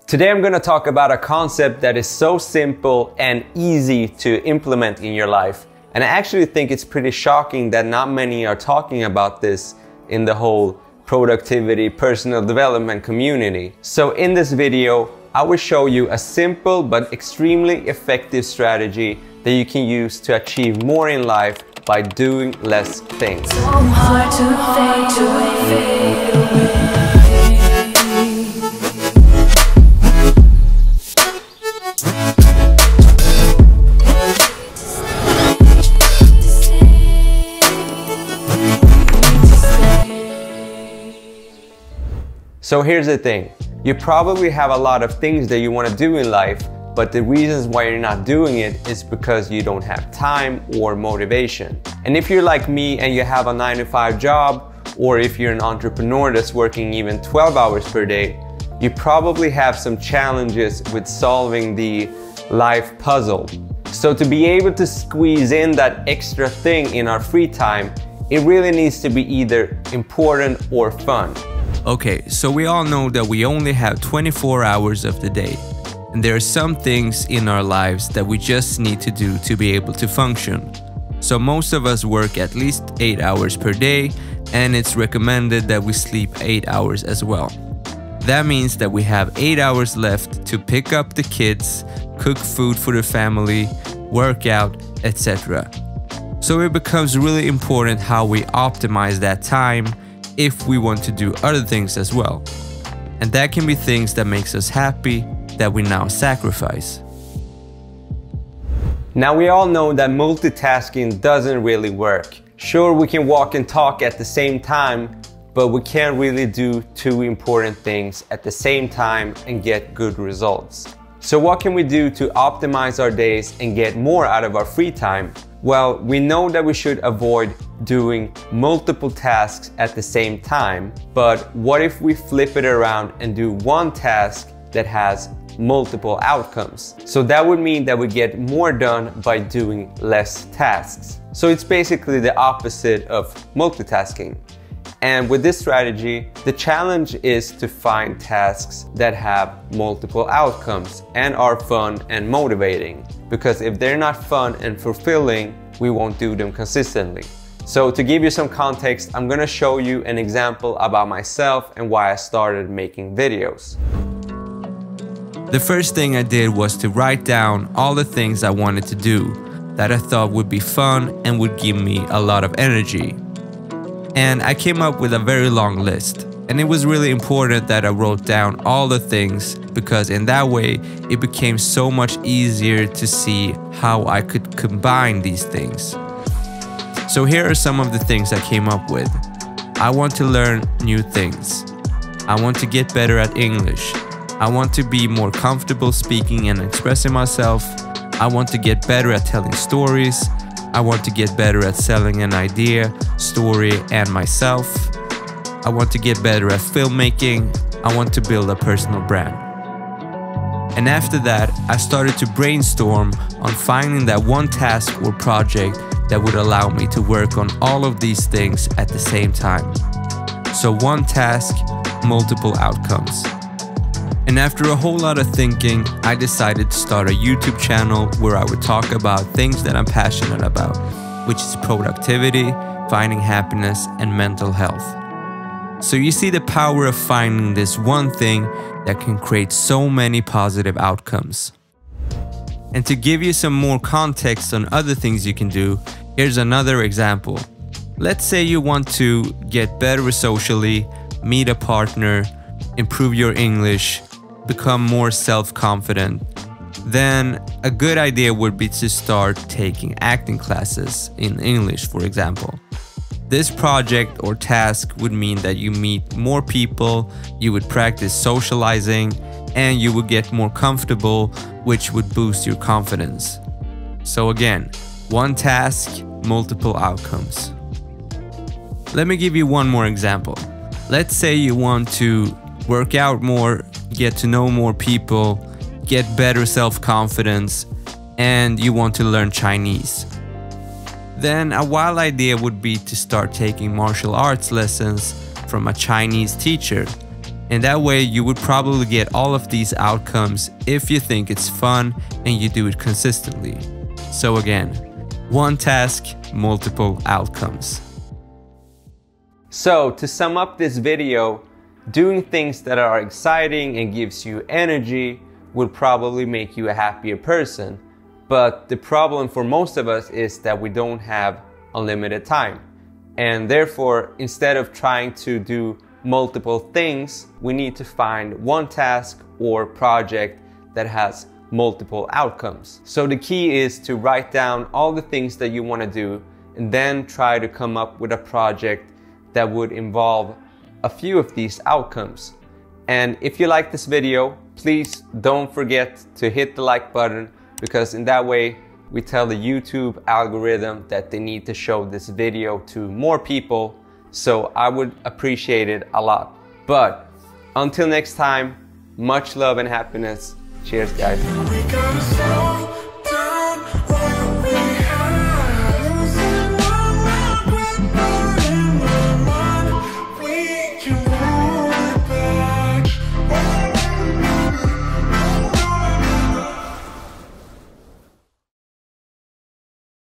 Today I'm going to talk about a concept that is so simple and easy to implement in your life. And I actually think it's pretty shocking that not many are talking about this in the whole productivity, personal development community. So in this video, I will show you a simple but extremely effective strategy that you can use to achieve more in life by doing less things. So hard to fade away. So here's the thing, you probably have a lot of things that you want to do in life, but the reasons why you're not doing it is because you don't have time or motivation. And if you're like me and you have a 9-to-5 job, or if you're an entrepreneur that's working even 12 hours per day, you probably have some challenges with solving the life puzzle. So to be able to squeeze in that extra thing in our free time, it really needs to be either important or fun. Okay, so we all know that we only have 24 hours of the day, and there are some things in our lives that we just need to do to be able to function. So most of us work at least 8 hours per day, and it's recommended that we sleep 8 hours as well. That means that we have 8 hours left to pick up the kids, cook food for the family, work out, etc. So it becomes really important how we optimize that time if we want to do other things as well. And that can be things that makes us happy that we now sacrifice. Now we all know that multitasking doesn't really work. Sure, we can walk and talk at the same time, but we can't really do two important things at the same time and get good results. So what can we do to optimize our days and get more out of our free time? Well, we know that we should avoid doing multiple tasks at the same time, but what if we flip it around and do one task that has multiple outcomes? So that would mean that we get more done by doing less tasks. So it's basically the opposite of multitasking. And with this strategy, the challenge is to find tasks that have multiple outcomes and are fun and motivating. Because if they're not fun and fulfilling, we won't do them consistently. So to give you some context, I'm going to show you an example about myself and why I started making videos. The first thing I did was to write down all the things I wanted to do that I thought would be fun and would give me a lot of energy. And I came up with a very long list. And it was really important that I wrote down all the things, because in that way it became so much easier to see how I could combine these things. So here are some of the things I came up with. I want to learn new things. I want to get better at English. I want to be more comfortable speaking and expressing myself. I want to get better at telling stories. I want to get better at selling an idea, story, and myself. I want to get better at filmmaking. I want to build a personal brand. And after that, I started to brainstorm on finding that one task or project that would allow me to work on all of these things at the same time. So one task, multiple outcomes. And after a whole lot of thinking, I decided to start a YouTube channel where I would talk about things that I'm passionate about, which is productivity, finding happiness, and mental health. So you see the power of finding this one thing that can create so many positive outcomes. And to give you some more context on other things you can do, here's another example. Let's say you want to get better socially, meet a partner, improve your English, become more self-confident. Then a good idea would be to start taking acting classes in English, for example. This project or task would mean that you meet more people, you would practice socializing, and you would get more comfortable, which would boost your confidence. So again, one task, multiple outcomes. Let me give you one more example. Let's say you want to work out more, get to know more people, get better self-confidence, and you want to learn Chinese. Then a wild idea would be to start taking martial arts lessons from a Chinese teacher. And that way you would probably get all of these outcomes if you think it's fun and you do it consistently. So again, one task, multiple outcomes. So to sum up this video, doing things that are exciting and gives you energy will probably make you a happier person. But the problem for most of us is that we don't have unlimited time. And therefore, instead of trying to do multiple things, we need to find one task or project that has multiple outcomes. So the key is to write down all the things that you want to do and then try to come up with a project that would involve a few of these outcomes. And if you like this video, please don't forget to hit the like button, because in that way we tell the YouTube algorithm that they need to show this video to more people. So I would appreciate it a lot. But until next time, much love and happiness. Cheers, guys.